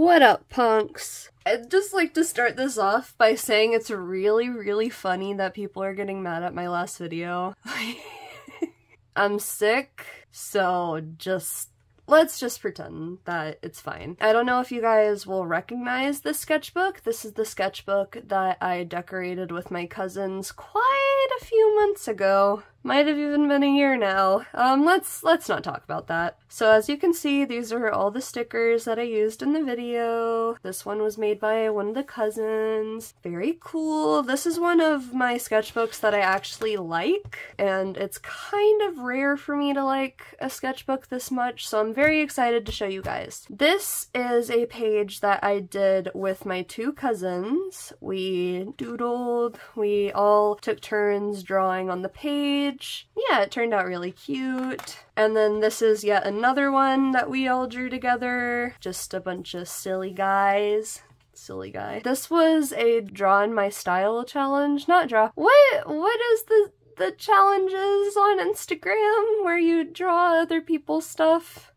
What up, punks? I'd just like to start this off by saying it's really funny that people are getting mad at my last video. I'm sick, so let's just pretend that it's fine. I don't know if you guys will recognize this sketchbook. This is the sketchbook that I decorated with my cousins quite a few months ago. Might have even been a year now. Let's not talk about that. So as you can see, these are all the stickers that I used in the video. This one was made by one of the cousins. Very cool. This is one of my sketchbooks that I actually like, and it's kind of rare for me to like a sketchbook this much, so I'm very excited to show you guys. This is a page that I did with my two cousins. We doodled, we all took turns drawing on the page. Yeah, it turned out really cute. And then this is yet another one that we all drew together. Just a bunch of silly guys. Silly guy. This was a draw in my style challenge. Not draw. What is the challenges on Instagram where you draw other people's stuff?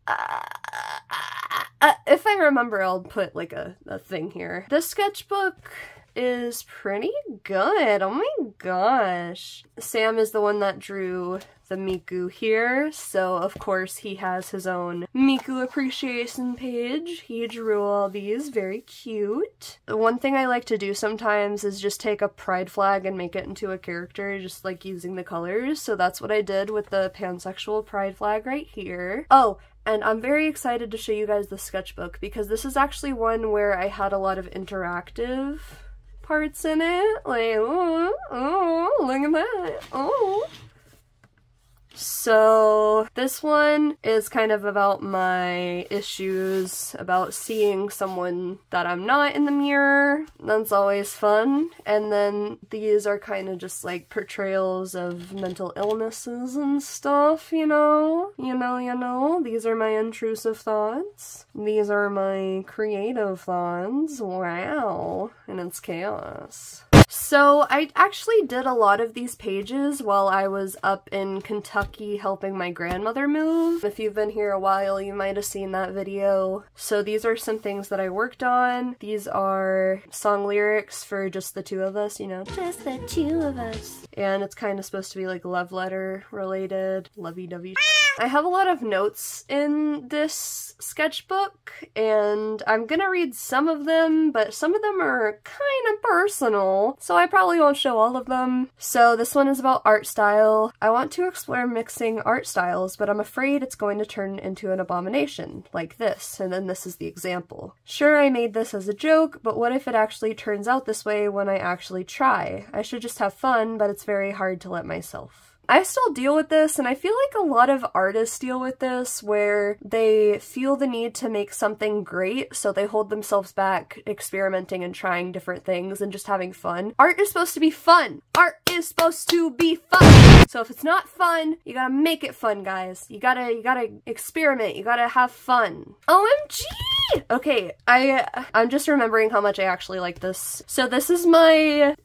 If I remember, I'll put like a thing here. This sketchbook is pretty good. Oh my gosh. Sam is the one that drew the Miku here, so of course he has his own Miku appreciation page. He drew all these, very cute. The one thing I like to do sometimes is just take a pride flag and make it into a character, just like using the colors, so that's what I did with the pansexual pride flag right here. Oh, and I'm very excited to show you guys the sketchbook because this is actually one where I had a lot of interactive parts in it. Like, oh, look at that. Oh. So this one is kind of about my issues about seeing someone that I'm not in the mirror. That's always fun. And then these are kind of just like portrayals of mental illnesses and stuff, you know? You know. These are my intrusive thoughts. These are my creative thoughts. Wow. And it's chaos. So I actually did a lot of these pages while I was up in Kentucky helping my grandmother move. If you've been here a while, you might have seen that video. So these are some things that I worked on. These are song lyrics for just the two of us, you know. Just the two of us. And it's kind of supposed to be like love letter related, lovey-dovey. I have a lot of notes in this sketchbook, and I'm gonna read some of them, but some of them are kind of personal, so I probably won't show all of them. So this one is about art style. I want to explore mixing art styles, but I'm afraid it's going to turn into an abomination, like this, and then this is the example. Sure, I made this as a joke, but what if it actually turns out this way when I actually try? I should just have fun, but it's very hard to let myself. I still deal with this, and I feel like a lot of artists deal with this, where they feel the need to make something great, so they hold themselves back experimenting and trying different things and just having fun. Art is supposed to be fun! Art is supposed to be fun! So if it's not fun, you gotta make it fun, guys. You gotta experiment, you gotta have fun. OMG! Okay, I'm just remembering how much I actually like this. So this is my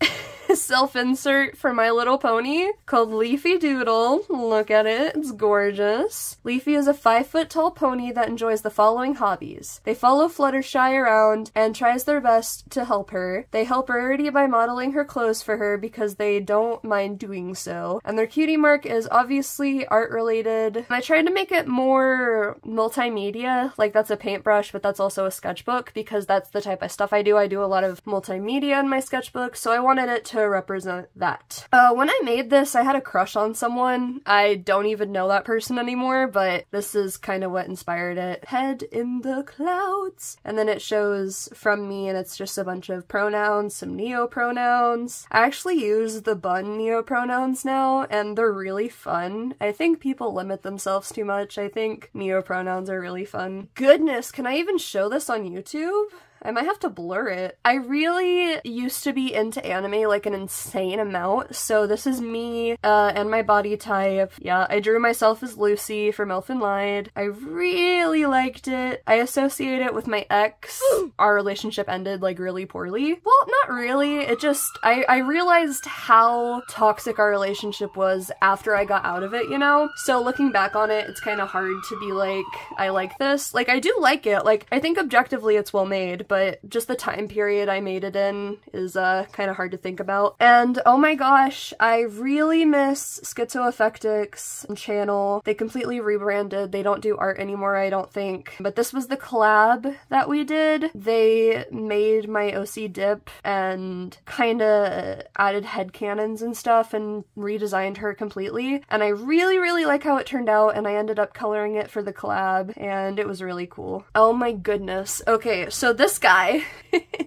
self-insert for My Little Pony called Leafy Doodle. Look at it, it's gorgeous. Leafy is a 5-foot-tall pony that enjoys the following hobbies. They follow Fluttershy around and tries their best to help her. They help Rarity by modeling her clothes for her because they don't mind doing so. And their cutie mark is obviously art-related. I tried to make it more multimedia, like that's a paintbrush, but that's also a sketchbook because that's the type of stuff I do. I do a lot of multimedia in my sketchbook, so I wanted it to represent that. When I made this, I had a crush on someone. I don't even know that person anymore, but this is kind of what inspired it. Head in the clouds. And then it shows from me, and it's just a bunch of pronouns, some neo-pronouns. I actually use the bun neo-pronouns now, and they're really fun. I think people limit themselves too much. I think neo-pronouns are really fun. Goodness, can I even show this on YouTube? I might have to blur it. I really used to be into anime like an insane amount, so this is me and my body type. Yeah, I drew myself as Lucy from Elfen Lied. I really liked it. I associate it with my ex. Our relationship ended like really poorly. Well, not really. It just, I realized how toxic our relationship was after I got out of it, you know? So looking back on it, it's kind of hard to be like, I like this. Like, I do like it. Like, I think objectively it's well made, but just the time period I made it in is kind of hard to think about. And oh my gosh, I really miss Schizoaffectic's channel. They completely rebranded. They don't do art anymore, I don't think. But this was the collab that we did. They made my OC dip and kind of added headcanons and stuff and redesigned her completely. And I really, really like how it turned out, and I ended up coloring it for the collab, and it was really cool. Oh my goodness. Okay, so this guy,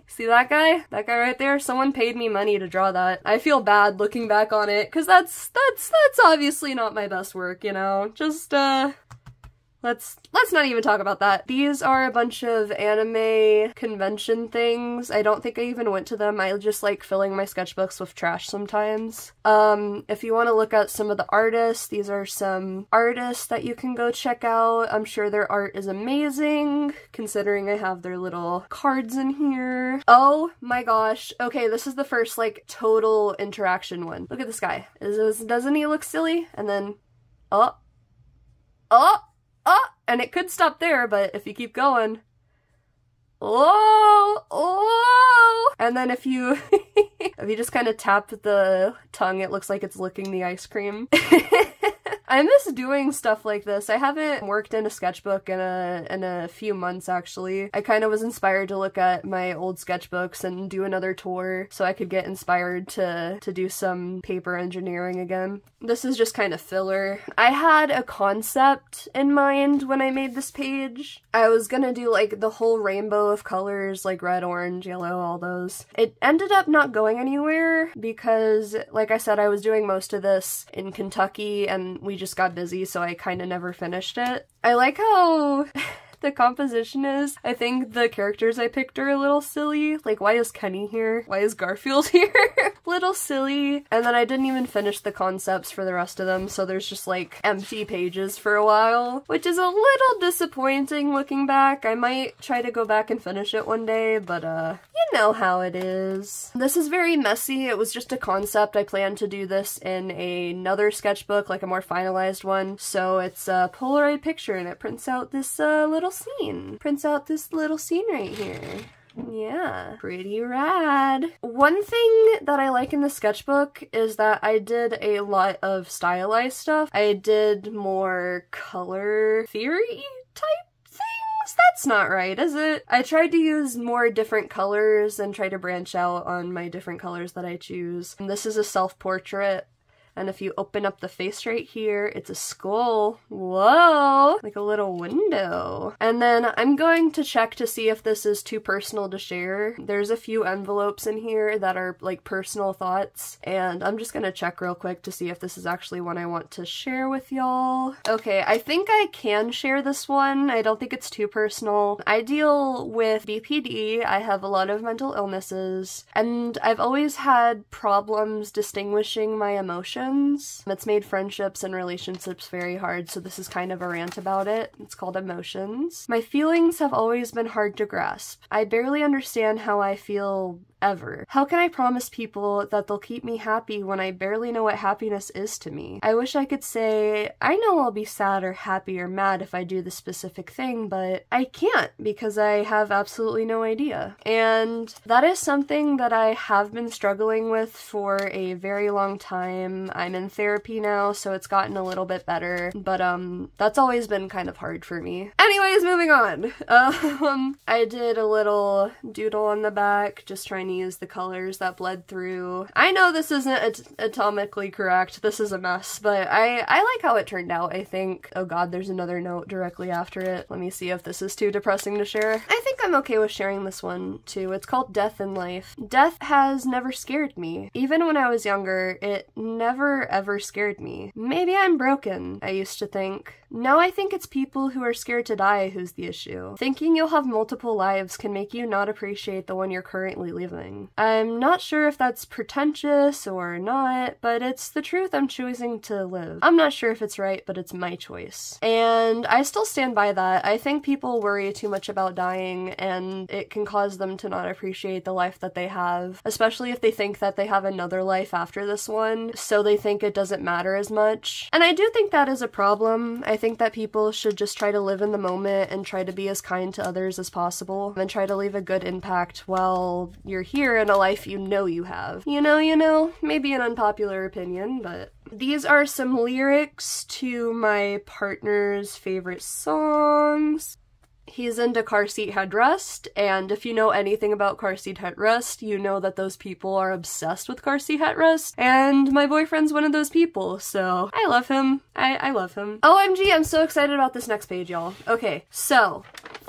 see that guy? That guy right there? Someone paid me money to draw that. I feel bad looking back on it, because that's obviously not my best work, you know? Just, Let's not even talk about that. These are a bunch of anime convention things. I don't think I even went to them. I just like filling my sketchbooks with trash sometimes. If you want to look at some of the artists, these are some artists that you can go check out. I'm sure their art is amazing, considering I have their little cards in here. Oh my gosh. Okay, this is the first like total interaction one. Look at this guy. Doesn't he look silly? And then, oh, and it could stop there, but if you keep going, oh, and then if you if you just kind of tap the tongue, it looks like it's licking the ice cream. I miss doing stuff like this. I haven't worked in a sketchbook in a few months, actually. I kind of was inspired to look at my old sketchbooks and do another tour so I could get inspired to do some paper engineering again. This is just kind of filler. I had a concept in mind when I made this page. I was gonna do like the whole rainbow of colors, like red, orange, yellow, all those. It ended up not going anywhere because, like I said, I was doing most of this in Kentucky and we just got busy, so I kind of never finished it. I like how the composition is. I think the characters I picked are a little silly. Like, why is Kenny here? Why is Garfield here? Little silly. And then I didn't even finish the concepts for the rest of them, so there's just like empty pages for a while, which is a little disappointing looking back. I might try to go back and finish it one day, but you know how it is. This is very messy. It was just a concept. I plan to do this in another sketchbook, like a more finalized one. So it's a Polaroid picture and it prints out this little scene. Prints out this little scene right here. Yeah, pretty rad. One thing that I like in the sketchbook is that I did a lot of stylized stuff. I did more color theory type things? That's not right, is it? I tried to use more different colors and try to branch out on my different colors that I choose. And this is a self-portrait. And if you open up the face right here, it's a skull. Whoa! Like a little window. And then I'm going to check to see if this is too personal to share. There's a few envelopes in here that are like personal thoughts, and I'm just gonna check real quick to see if this is actually one I want to share with y'all. Okay, I think I can share this one. I don't think it's too personal. I deal with BPD. I have a lot of mental illnesses, and I've always had problems distinguishing my emotions. It's made friendships and relationships very hard, so this is kind of a rant about it. It's called Emotions. My feelings have always been hard to grasp. I barely understand how I feel ever. How can I promise people that they'll keep me happy when I barely know what happiness is to me? I wish I could say, I know I'll be sad or happy or mad if I do this specific thing, but I can't because I have absolutely no idea. And that is something that I have been struggling with for a very long time. I'm in therapy now, so it's gotten a little bit better, but that's always been kind of hard for me. Anyways, moving on. I did a little doodle on the back, just trying trying to use the colors that bled through. I know this isn't atomically correct, this is a mess, but I like how it turned out, I think. Oh god, there's another note directly after it. Let me see if this is too depressing to share. I think I'm okay with sharing this one too. It's called Death in Life. Death has never scared me. Even when I was younger, it never ever scared me. Maybe I'm broken, I used to think. Now I think it's people who are scared to die who's the issue. Thinking you'll have multiple lives can make you not appreciate the one you're currently living. I'm not sure if that's pretentious or not, but it's the truth I'm choosing to live. I'm not sure if it's right, but it's my choice. And I still stand by that. I think people worry too much about dying, and it can cause them to not appreciate the life that they have, especially if they think that they have another life after this one, so they think it doesn't matter as much. And I do think that is a problem. I think that people should just try to live in the moment and try to be as kind to others as possible and try to leave a good impact while you're here in a life you know you have. You know, maybe an unpopular opinion, but these are some lyrics to my partner's favorite songs. He's into car seat headrest, and if you know anything about car seat headrest, you know that those people are obsessed with car seat headrest, and my boyfriend's one of those people, so I love him. I love him. OMG, I'm so excited about this next page, y'all. Okay, so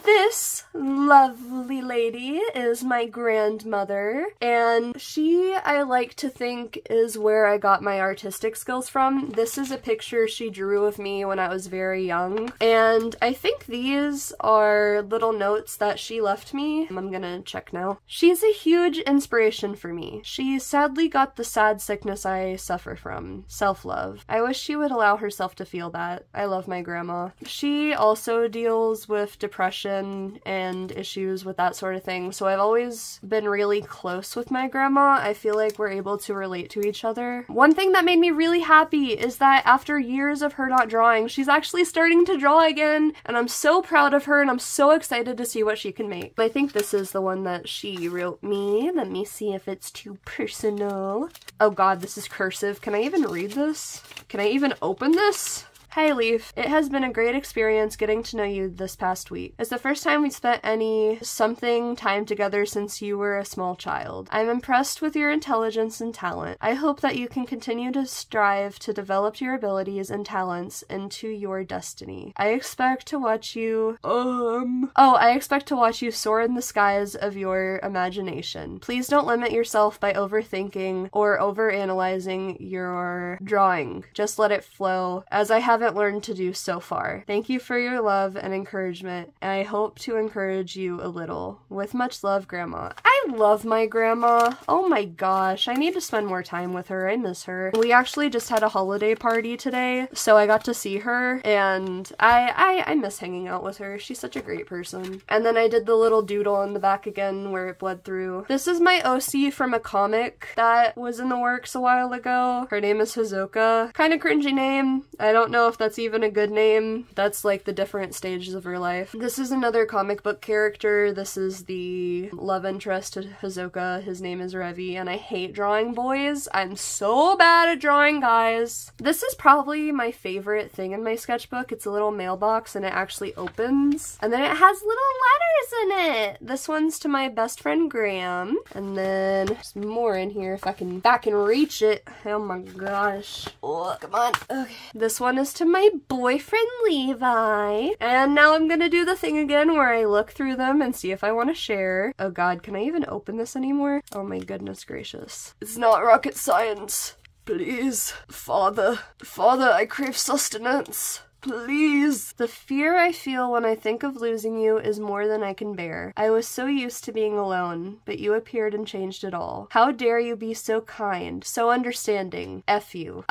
this lovely lady is my grandmother, and she, I like to think, is where I got my artistic skills from. This is a picture she drew of me when I was very young, and I think these are little notes that she left me. I'm gonna check now. She's a huge inspiration for me. She sadly got the sad sickness I suffer from, self-love. I wish she would allow herself to feel that. I love my grandma. She also deals with depression and issues with that sort of thing, so I've always been really close with my grandma. I feel like we're able to relate to each other. One thing that made me really happy is that after years of her not drawing, she's actually starting to draw again, and I'm so proud of her, and I'm so excited to see what she can make. I think this is the one that she wrote me. Let me see if it's too personal. Oh god, this is cursive. Can I even read this? Can I even open this? Hi Leaf, it has been a great experience getting to know you this past week. It's the first time we've spent any something time together since you were a small child. I'm impressed with your intelligence and talent. I hope that you can continue to strive to develop your abilities and talents into your destiny. I expect to watch you I expect to watch you soar in the skies of your imagination. Please don't limit yourself by overthinking or overanalyzing your drawing. Just let it flow, as I haven't learned to do so far. Thank you for your love and encouragement, and I hope to encourage you a little. With much love, Grandma. I love my grandma. Oh my gosh, I need to spend more time with her. I miss her. We actually just had a holiday party today, so I got to see her, and I miss hanging out with her. She's such a great person. And then I did the little doodle in the back again where it bled through. This is my OC from a comic that was in the works a while ago. Her name is Hazuka. Kind of cringy name. I don't know if that's even a good name. That's like the different stages of her life. This is another comic book character. This is the love interest to Hazuka. His name is Revi, and I hate drawing boys. I'm so bad at drawing guys. This is probably my favorite thing in my sketchbook. It's a little mailbox, and it actually opens, and then it has little letters in it. This one's to my best friend Graham, and then there's more in here if I can back and reach it. Oh my gosh. Oh, come on. Okay. This one is to my boyfriend Levi. And now I'm gonna do the thing again where I look through them and see if I want to share. Oh god, can I even open this anymore? Oh my goodness gracious. It's not rocket science. Please. Father, I crave sustenance. Please. The fear I feel when I think of losing you is more than I can bear. I was so used to being alone, but you appeared and changed it all. How dare you be so kind, so understanding. F you.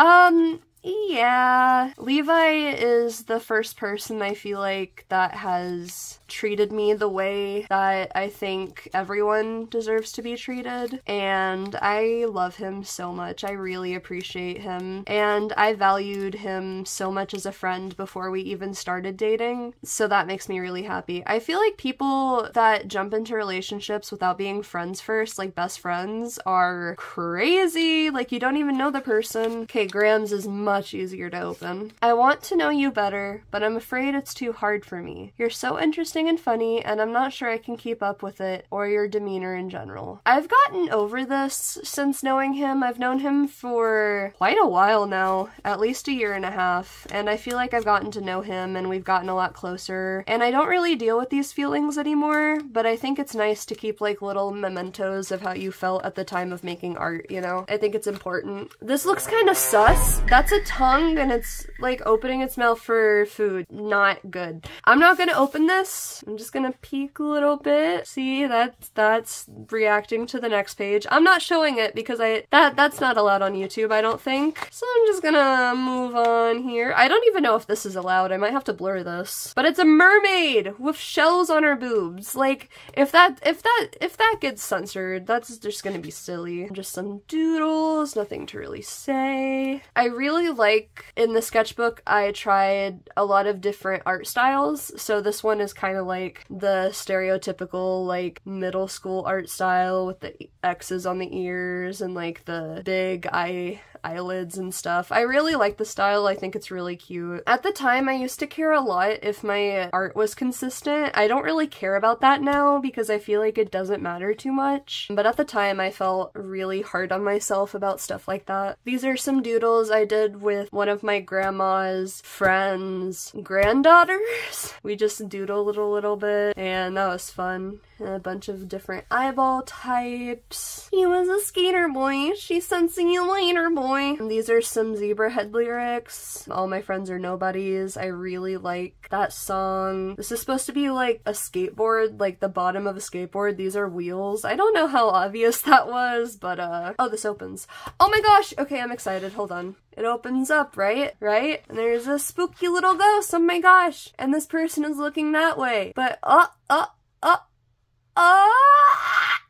Yeah. Levi is the first person I feel like that has treated me the way that I think everyone deserves to be treated, and I love him so much. I really appreciate him, and I valued him so much as a friend before we even started dating, so that makes me really happy. I feel like people that jump into relationships without being friends first, like best friends, are crazy. Like, you don't even know the person. Okay, Graham's is much much easier to open. I want to know you better, but I'm afraid it's too hard for me. You're so interesting and funny, and I'm not sure I can keep up with it or your demeanor in general. I've gotten over this since knowing him. I've known him for quite a while now, at least a year and a half, and I feel like I've gotten to know him and we've gotten a lot closer, and I don't really deal with these feelings anymore, but I think it's nice to keep like little mementos of how you felt at the time of making art, you know? I think it's important. This looks kind of sus. That's a tongue and it's like opening its mouth for food. Not good. I'm not gonna open this. I'm just gonna peek a little bit. See, that's reacting to the next page. I'm not showing it because that's not allowed on YouTube, I don't think. So I'm just gonna move on here. I don't even know if this is allowed. I might have to blur this. But it's a mermaid with shells on her boobs. Like, if that gets censored, that's just gonna be silly. Just some doodles, nothing to really say. I really like, in the sketchbook, I tried a lot of different art styles. So this one is kind of like the stereotypical, like, middle school art style with the X's on the ears and like the big eyelids and stuff. I really like the style. I think it's really cute. At the time, I used to care a lot if my art was consistent. I don't really care about that now because I feel like it doesn't matter too much. But at the time, I felt really hard on myself about stuff like that. These are some doodles I did with one of my grandma's friends' granddaughters. We just doodled a little bit and that was fun. And a bunch of different eyeball types. He was a skater boy. She said see you later, boy. And these are some Zebra Head lyrics. All my friends are nobodies. I really like that song. This is supposed to be like a skateboard, like the bottom of a skateboard. These are wheels. I don't know how obvious that was, but oh, this opens. Oh my gosh! Okay, I'm excited. Hold on. It opens up, right? Right? And there's a spooky little ghost. Oh my gosh! And this person is looking that way. But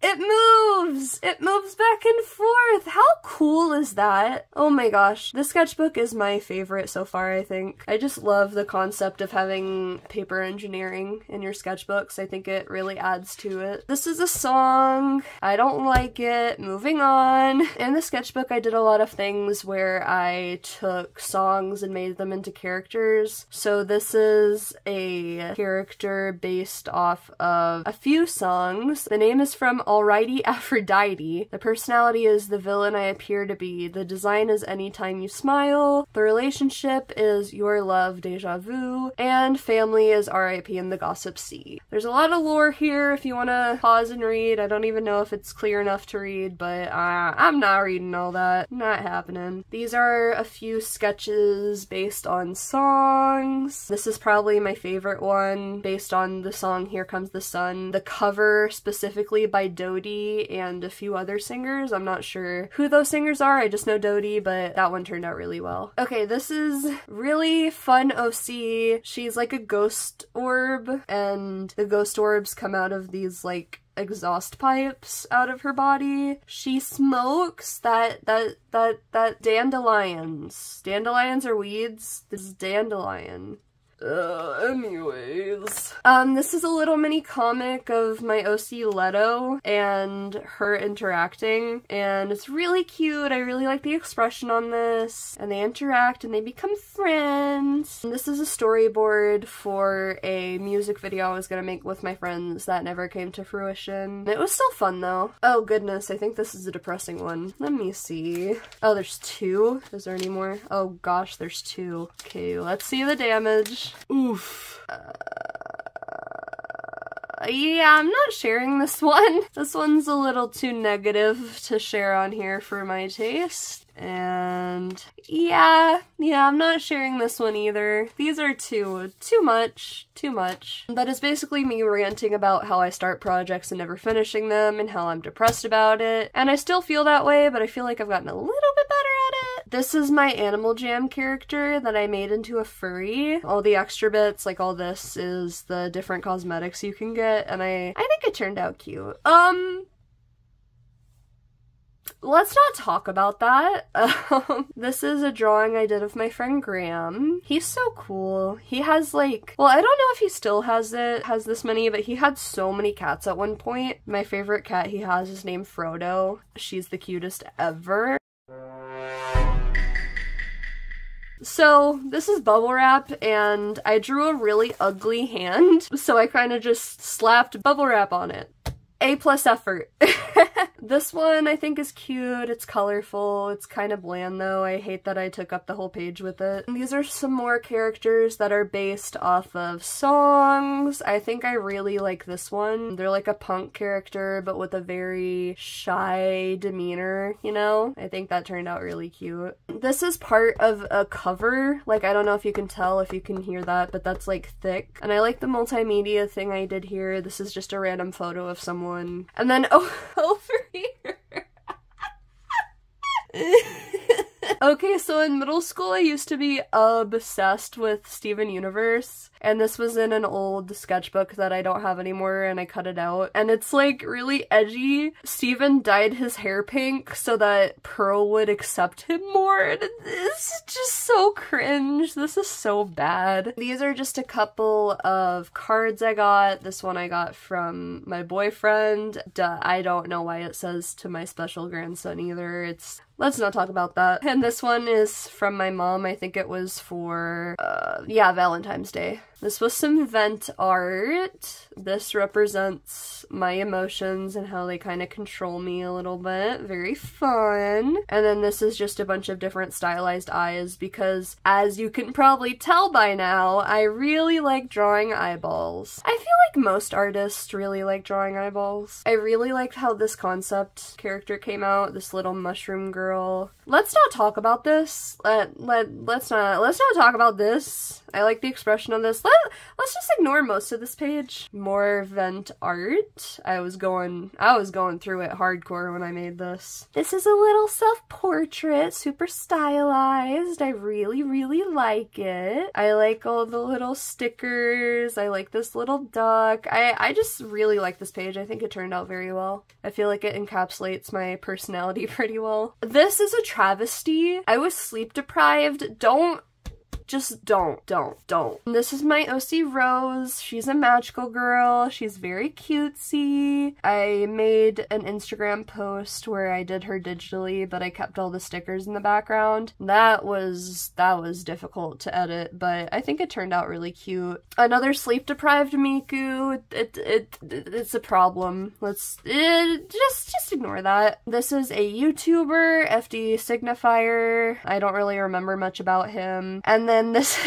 it moves! It moves back and forth! How cool is that? Oh my gosh. This sketchbook is my favorite so far, I think. I just love the concept of having paper engineering in your sketchbooks. I think it really adds to it. This is a song. I don't like it. Moving on. In the sketchbook, I did a lot of things where I took songs and made them into characters. So this is a character based off of a few songs. The name is from Alrighty Aphrodite. The personality is the villain I appear to be. The design is Anytime You Smile. The relationship is Your Love, Deja Vu. And family is R.I.P. in the Gossip Sea. There's a lot of lore here if you want to pause and read. I don't even know if it's clear enough to read, but I'm not reading all that. Not happening. These are a few sketches based on songs. This is probably my favorite one based on the song Here Comes the Sun. The cover specifically by Dodie and a few other singers. I'm not sure who those singers are, I just know Dodie, but that one turned out really well. Okay, this is really fun OC. She's like a ghost orb, and the ghost orbs come out of these like exhaust pipes out of her body. She smokes that dandelions. Dandelions are weeds. This is dandelion. Anyways. This is a little mini comic of my OC Leto and her interacting, and it's really cute. I really like the expression on this, and they interact and they become friends. And this is a storyboard for a music video I was gonna make with my friends that never came to fruition. It was still fun though. Oh goodness, I think this is a depressing one. Let me see. Oh, there's two? Is there any more? Oh gosh, there's two. Okay, let's see the damage. Oof. Yeah, I'm not sharing this one. This one's a little too negative to share on here for my taste. And yeah, I'm not sharing this one either. These are too much. That is basically me ranting about how I start projects and never finishing them and how I'm depressed about it. And I still feel that way, but I feel like I've gotten a little bit better at it. This is my Animal Jam character that I made into a furry. All the extra bits, like all this, is the different cosmetics you can get, and I think it turned out cute. Let's not talk about that. This is a drawing I did of my friend Graham. He's so cool. He has like, well, I don't know if he still has this many, but he had so many cats at one point. My favorite cat he has is named Frodo. She's the cutest ever. So this is bubble wrap, and I drew a really ugly hand, so I kind of just slapped bubble wrap on it. A+ effort. This one I think is cute, it's colorful, it's kind of bland though. I hate that I took up the whole page with it. These are some more characters that are based off of songs. I think I really like this one. They're like a punk character but with a very shy demeanor, you know? I think that turned out really cute. This is part of a cover. Like, I don't know if you can tell, if you can hear that, but that's like thick. And I like the multimedia thing I did here. This is just a random photo of someone. And then over here. Okay, so in middle school I used to be obsessed with Steven Universe, and this was in an old sketchbook that I don't have anymore and I cut it out. And it's like really edgy. Steven dyed his hair pink so that Pearl would accept him more, and it's just so cringe. This is so bad. These are just a couple of cards I got. This one I got from my boyfriend. I don't know why it says to my special grandson either. Let's not talk about that. And this one is from my mom. I think it was for, yeah, Valentine's Day. This was some vent art. This represents my emotions and how they kind of control me a little bit. Very fun. And then this is just a bunch of different stylized eyes because, as you can probably tell by now, I really like drawing eyeballs. I feel like most artists really like drawing eyeballs. I really liked how this concept character came out, this little mushroom girl. Let's not talk about this. Let's not talk about this. I like the expression of this. Let's just ignore most of this page. More vent art. I was going through it hardcore when I made this. This is a little self-portrait, super stylized. I really, really like it. I like all the little stickers. I like this little duck. I just really like this page. I think it turned out very well. I feel like it encapsulates my personality pretty well. This is a travesty. I was sleep deprived. Just don't. This is my OC Rose. She's a magical girl. She's very cutesy. I made an Instagram post where I did her digitally, but I kept all the stickers in the background. That was difficult to edit, but I think it turned out really cute. Another sleep deprived Miku. It's a problem. Let's just ignore that. This is a YouTuber, FD Signifier. I don't really remember much about him. And then this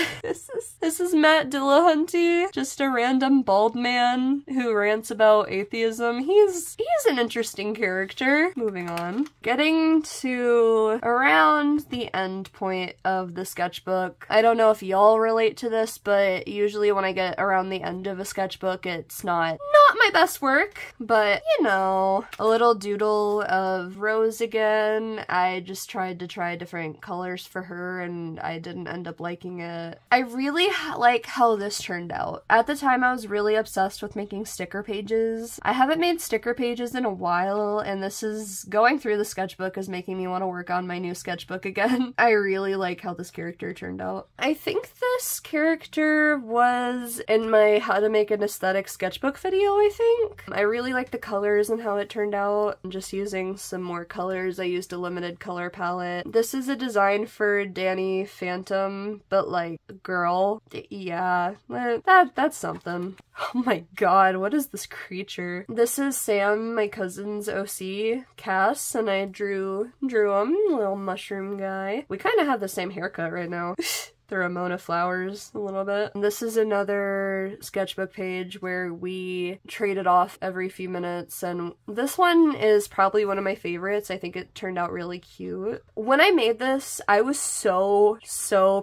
is Matt Dillahunty, just a random bald man who rants about atheism. He's an interesting character. Moving on. Getting to around the end point of the sketchbook. I don't know if y'all relate to this, but usually when I get around the end of a sketchbook, it's not my best work, but you know, a little doodle of Rose again. I just tried to try different colors for her and I didn't end up liking it. I really like how this turned out. At the time I was really obsessed with making sticker pages. I haven't made sticker pages in a while, and this is going through the sketchbook is making me want to work on my new sketchbook again. I really like how this character turned out. I think this character was in my how to make an aesthetic sketchbook video, I think. I really like the colors and how it turned out. I'm just using some more colors. I used a limited color palette. This is a design for Danny Phantom, but like girl. Yeah, that's something. Oh my god, what is this creature? This is Sam, my cousin's OC, Cass, and I drew him, little mushroom guy. We kind of have the same haircut right now. The Ramona flowers a little bit. And this is another sketchbook page where we traded off every few minutes, and this one is probably one of my favorites. I think it turned out really cute. When I made this, I was so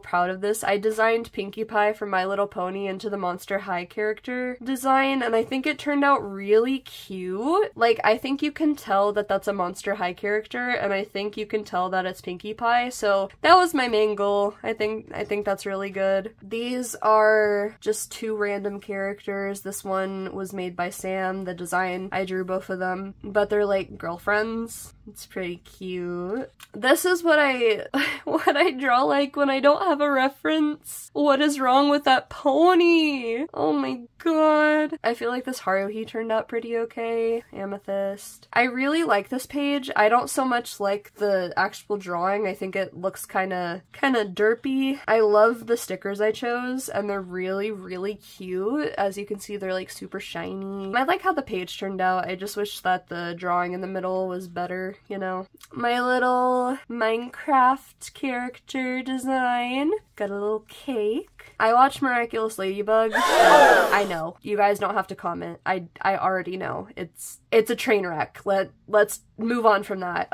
proud of this. I designed Pinkie Pie from My Little Pony into the Monster High character design, and I think it turned out really cute. Like, I think you can tell that that's a Monster High character, and I think you can tell that it's Pinkie Pie, so that was my main goal. I think that's really good. These are just two random characters. This one was made by Sam, the design. I drew both of them, but they're like girlfriends. It's pretty cute. This is what I what I draw like when I don't have a reference. What is wrong with that pony? Oh my god. I feel like this Haruhi turned out pretty okay. Amethyst. I really like this page. I don't so much like the actual drawing. I think it looks kind of derpy. I love the stickers I chose, and they're really, really cute. As you can see, they're like super shiny. I like how the page turned out. I just wish that the drawing in the middle was better, you know? My little Minecraft character design. Got a little cake. I watched Miraculous Ladybug. I know. You guys don't have to comment. I already know. It's a train wreck. Let's move on from that.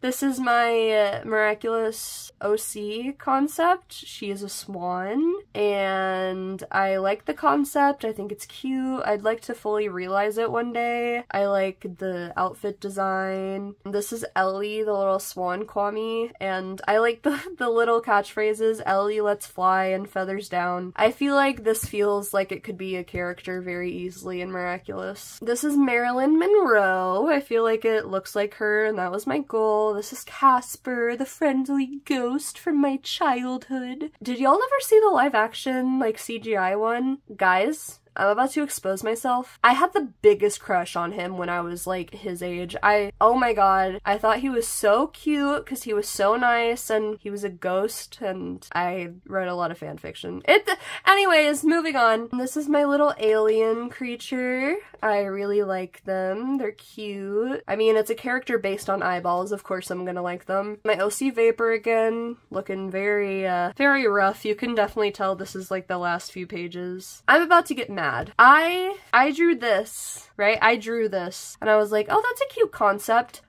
This is my Miraculous OC concept. She is a swan, and I like the concept. I think it's cute. I'd like to fully realize it one day. I like the outfit design. This is Ellie, the little swan Kwami, and I like the little catchphrases. Ellie lets fly and feathers down. I feel like this feels like it could be a character very easily in Miraculous. This is Marilyn Monroe. I feel like it looks like her, and that was my goal. This is Casper, the friendly ghost from my childhood. Did y'all ever see the live action, like, CGI one? Guys, I'm about to expose myself. I had the biggest crush on him when I was like his age. Oh my god, I thought he was so cute because he was so nice and he was a ghost, and I read a lot of fan fiction. Anyways, moving on. This is my little alien creature. I really like them. They're cute. I mean, it's a character based on eyeballs. Of course I'm gonna like them. My OC Vapor again, looking very, very rough. You can definitely tell this is like the last few pages. I'm about to get mad. I drew this, right? I drew this and I was like, oh, that's a cute concept.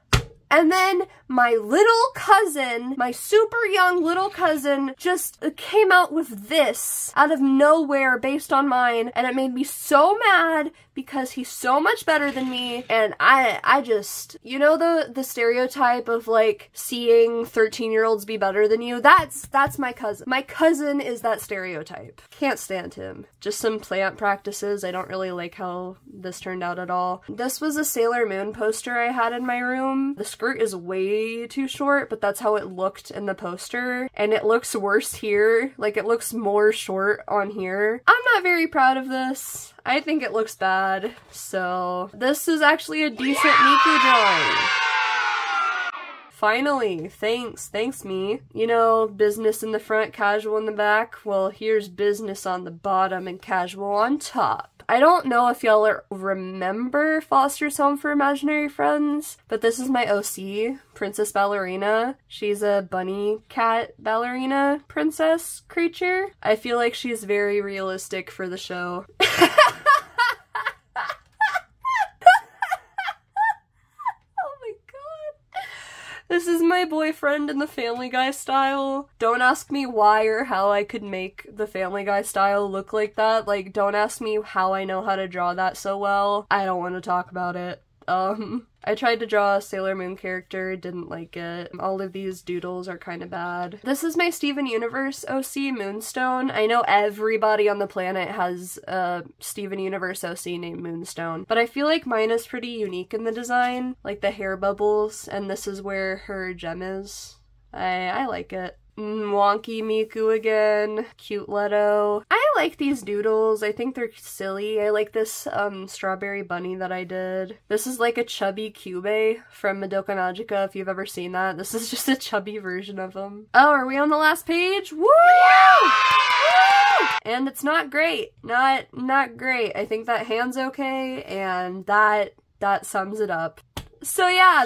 And then my little cousin, my super young little cousin, just came out with this out of nowhere based on mine, and it made me so mad because he's so much better than me, and I just, you know, the stereotype of like seeing 13-year-olds be better than you? That's my cousin. My cousin is that stereotype. Can't stand him. Just some plant practices. I don't really like how this turned out at all. This was a Sailor Moon poster I had in my room. The skirt is way too short, but that's how it looked in the poster, and it looks worse here. Like, it looks more short on here. I'm not very proud of this. I think it looks bad. So this is actually a decent Miku drawing. Finally, thanks me. You know, business in the front, casual in the back. Well, here's business on the bottom and casual on top. I don't know if y'all remember Foster's Home for Imaginary Friends, but this is my OC, Princess Ballerina. She's a bunny cat ballerina princess creature. I feel like she's very realistic for the show. This is my boyfriend in the Family Guy style. Don't ask me why or how I could make the Family Guy style look like that. Like, don't ask me how I know how to draw that so well. I don't want to talk about it. I tried to draw a Sailor Moon character, didn't like it. All of these doodles are kind of bad. This is my Steven Universe OC Moonstone. I know everybody on the planet has a Steven Universe OC named Moonstone, but I feel like mine is pretty unique in the design, like the hair bubbles, and this is where her gem is. I like it. Wonky Miku again. Cute Leto. I like these doodles. I think they're silly. I like this strawberry bunny that I did. This is like a chubby Cube from Madoka Magica, if you've ever seen that. This is just a chubby version of him. Oh, are we on the last page? Woo! Woo! And it's not great. Not great. I think that hand's okay, and that sums it up. So yeah,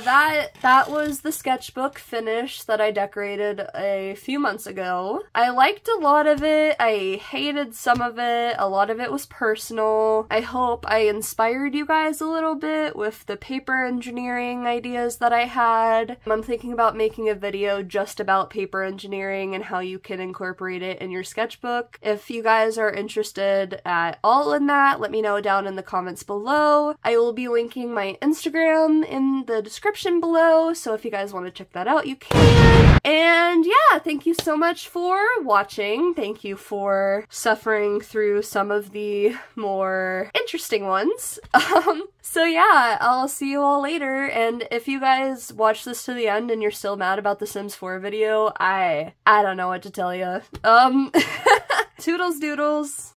that was the sketchbook finish that I decorated a few months ago. I liked a lot of it. I hated some of it. A lot of it was personal. I hope I inspired you guys a little bit with the paper engineering ideas that I had. I'm thinking about making a video just about paper engineering and how you can incorporate it in your sketchbook. If you guys are interested at all in that, let me know down in the comments below. I will be linking my Instagram in in the description below, so if you guys want to check that out, you can. And yeah, thank you so much for watching. Thank you for suffering through some of the more interesting ones. So yeah, I'll see you all later, and if you guys watch this to the end and you're still mad about the Sims 4 video, I don't know what to tell you. Toodles doodles.